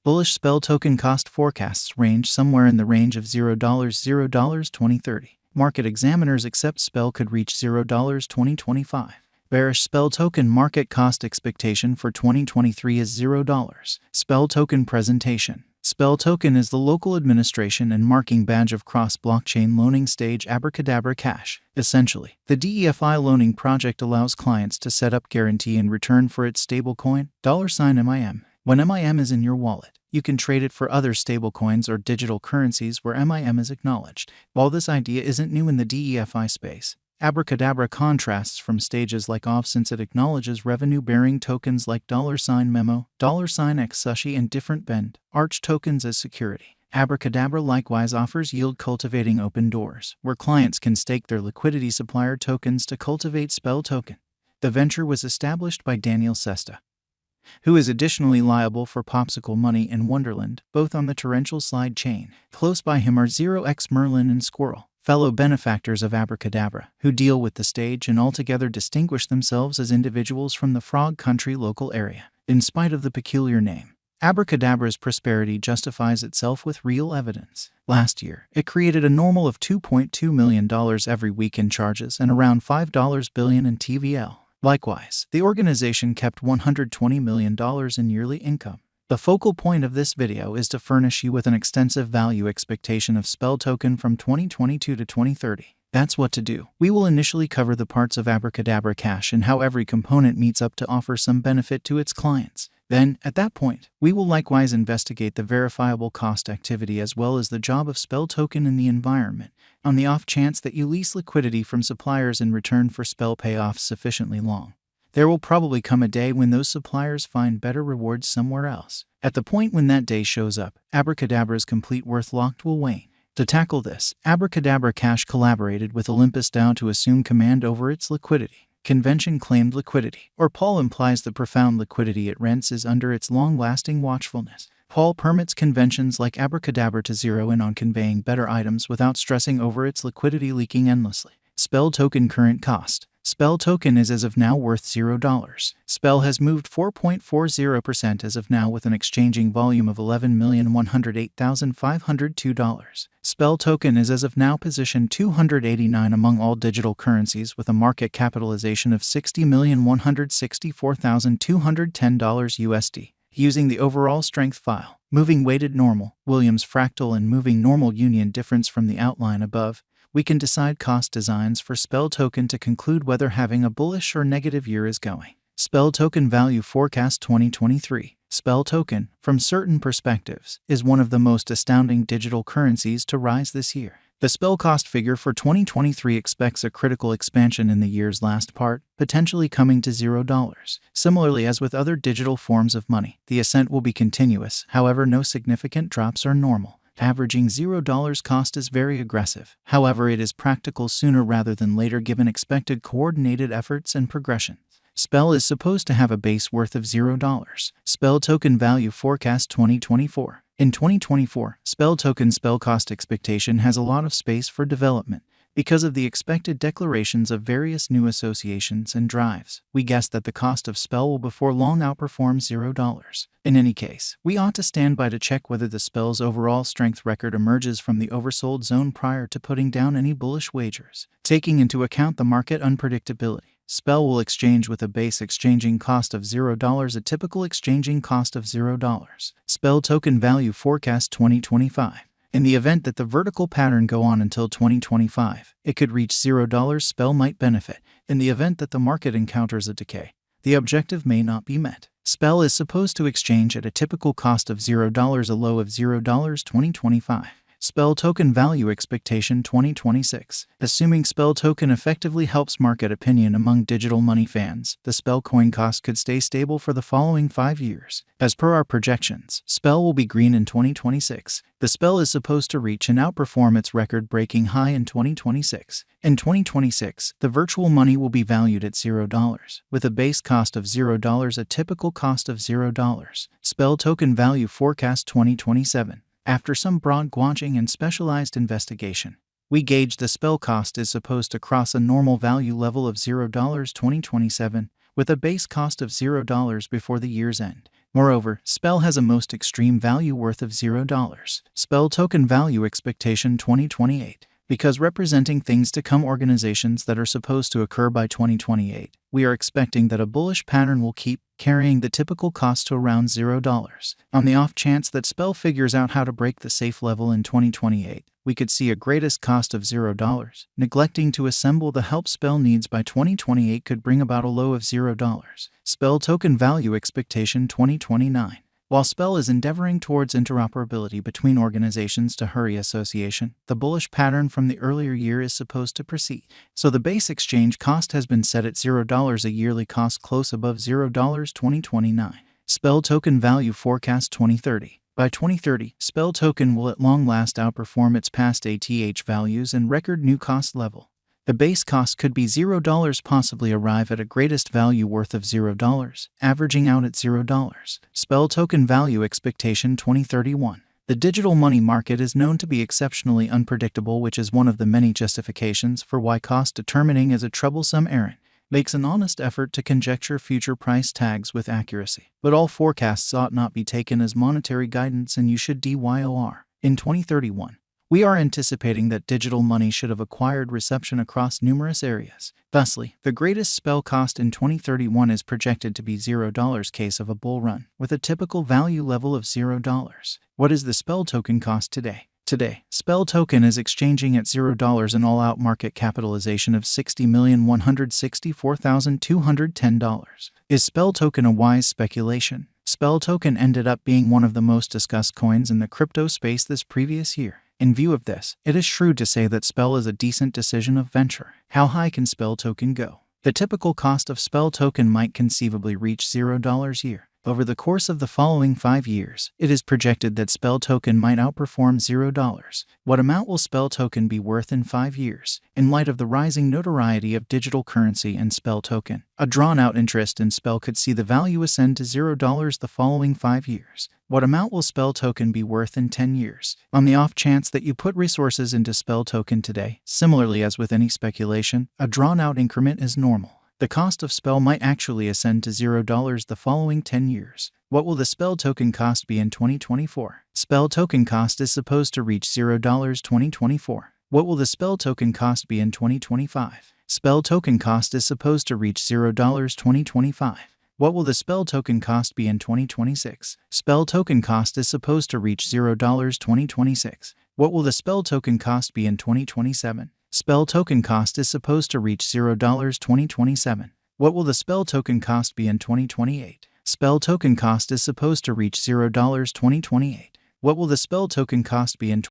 Bullish spell token cost forecasts range somewhere in the range of $0, $0 2030. Market examiners accept spell could reach $0 2025. Bearish spell token market cost expectation for 2023 is $0. Spell token presentation. Spell token is the local administration and marking badge of cross-blockchain loaning stage Abracadabra Cash. Essentially, the DeFi loaning project allows clients to set up guarantee in return for its stablecoin, $MIM. When MIM is in your wallet, you can trade it for other stablecoins or digital currencies where MIM is acknowledged. While this idea isn't new in the DeFi space, Abracadabra contrasts from stages like OFF since it acknowledges revenue-bearing tokens like $Memo, $XSushi and different Bend, Arch tokens as security. Abracadabra likewise offers yield-cultivating open doors, where clients can stake their liquidity supplier tokens to cultivate spell token. The venture was established by Daniel Sesta, who is additionally liable for Popsicle Money in Wonderland, both on the torrential slide chain. Close by him are 0x Merlin and Squirrel, fellow benefactors of Abracadabra, who deal with the stage and altogether distinguish themselves as individuals from the Frog Country local area. In spite of the peculiar name, Abracadabra's prosperity justifies itself with real evidence. Last year, it created a normal of $2.2 million every week in charges and around $5 billion in TVL. Likewise, the organization kept $120 million in yearly income. The focal point of this video is to furnish you with an extensive value expectation of spell token from 2022 to 2030. That's what to do. We will initially cover the parts of Abracadabra Cash and how every component meets up to offer some benefit to its clients. Then, at that point, we will likewise investigate the verifiable cost activity as well as the job of spell token in the environment, on the off chance that you lease liquidity from suppliers in return for spell payoffs sufficiently long. There will probably come a day when those suppliers find better rewards somewhere else. At the point when that day shows up, Abracadabra's complete worth locked will wane. To tackle this, Abracadabra Cash collaborated with Olympus DAO to assume command over its liquidity. Convention claimed liquidity, or Paul implies the profound liquidity it rents is under its long-lasting watchfulness. Paul permits conventions like Abracadabra to zero in on conveying better items without stressing over its liquidity leaking endlessly. Spell token current cost. Spell token is as of now worth $0. Spell has moved 4.40% as of now with an exchanging volume of $11,108,502. Spell token is as of now positioned 289 among all digital currencies with a market capitalization of $60,164,210 USD. Using the overall strength file, moving weighted normal, Williams fractal and moving normal union difference from the outline above, we can decide cost designs for spell token to conclude whether having a bullish or negative year is going. Spell token value forecast 2023. Spell token, from certain perspectives, is one of the most astounding digital currencies to rise this year. The spell cost figure for 2023 expects a critical expansion in the year's last part, potentially coming to $0. Similarly, as with other digital forms of money, the ascent will be continuous, however no significant drops are normal. Averaging $0 cost is very aggressive. However, it is practical sooner rather than later given expected coordinated efforts and progressions. Spell is supposed to have a base worth of $0. Spell token value forecast 2024. In 2024, spell token spell cost expectation has a lot of space for development. Because of the expected declarations of various new associations and drives, we guess that the cost of spell will before long outperform $0. In any case, we ought to stand by to check whether the spell's overall strength record emerges from the oversold zone prior to putting down any bullish wagers. Taking into account the market unpredictability, spell will exchange with a base exchanging cost of $0, a typical exchanging cost of $0. Spell token value forecast 2025. In the event that the vertical pattern go on until 2025, it could reach $0. Spell might benefit. In the event that the market encounters a decay, the objective may not be met. Spell is supposed to exchange at a typical cost of $0, a low of $0 2025. Spell token value expectation 2026. Assuming spell token effectively helps market opinion among digital money fans, the spell coin cost could stay stable for the following 5 years. As per our projections, spell will be green in 2026. The spell is supposed to reach and outperform its record-breaking high in 2026. In 2026, the virtual money will be valued at $0, with a base cost of $0, a typical cost of $0. Spell token value forecast 2027. After some broad guanching and specialized investigation, we gauge the spell cost is supposed to cross a normal value level of $0 2027, with a base cost of $0 before the year's end. Moreover, spell has a most extreme value worth of $0. Spell token value expectation 2028. Because representing things to come organizations that are supposed to occur by 2028, we are expecting that a bullish pattern will keep carrying the typical cost to around $0. On the off chance that spell figures out how to break the safe level in 2028, we could see a greatest cost of $0. Neglecting to assemble the help spell needs by 2028 could bring about a low of $0. Spell token value expectation 2029. While Spell is endeavoring towards interoperability between organizations to hurry association, the bullish pattern from the earlier year is supposed to proceed. So the base exchange cost has been set at $0, a yearly cost close above $0 2029. Spell token value forecast 2030. By 2030, Spell token will at long last outperform its past ATH values and record new cost level. The base cost could be $0, possibly arrive at a greatest value worth of $0, averaging out at $0. Spell token value expectation 2031. The digital money market is known to be exceptionally unpredictable, which is one of the many justifications for why cost determining is a troublesome errand. Makes an honest effort to conjecture future price tags with accuracy. But all forecasts ought not be taken as monetary guidance, and you should DYOR. In 2031. We are anticipating that digital money should have acquired reception across numerous areas. Thusly, the greatest spell cost in 2031 is projected to be $0 case of a bull run, with a typical value level of $0. What is the spell token cost today? Today, spell token is exchanging at $0 an all-out market capitalization of $60,164,210. Is spell token a wise speculation? Spell token ended up being one of the most discussed coins in the crypto space this previous year. In view of this, it is shrewd to say that Spell is a decent decision of venture. How high can Spell token go? The typical cost of Spell token might conceivably reach $0 a year. Over the course of the following 5 years, it is projected that Spell token might outperform $0. What amount will Spell token be worth in 5 years? In light of the rising notoriety of digital currency and Spell token, a drawn-out interest in Spell could see the value ascend to $0 the following 5 years. What amount will Spell token be worth in 10 years? On the off chance that you put resources into Spell token today, similarly as with any speculation, a drawn-out increment is normal. The cost of Spell might actually ascend to $0 the following 10 years. What will the Spell token cost be in 2024? Spell token cost is supposed to reach $0 2024. What will the Spell token cost be in 2025? Spell token cost is supposed to reach $0 2025. What will the Spell token cost be in 2026? Spell token cost is supposed to reach $0 2026. What will the Spell token cost be in 2027? Spell token cost is supposed to reach $0 2027. What will the Spell token cost be in 2028? Spell token cost is supposed to reach $0 2028. What will the Spell token cost be in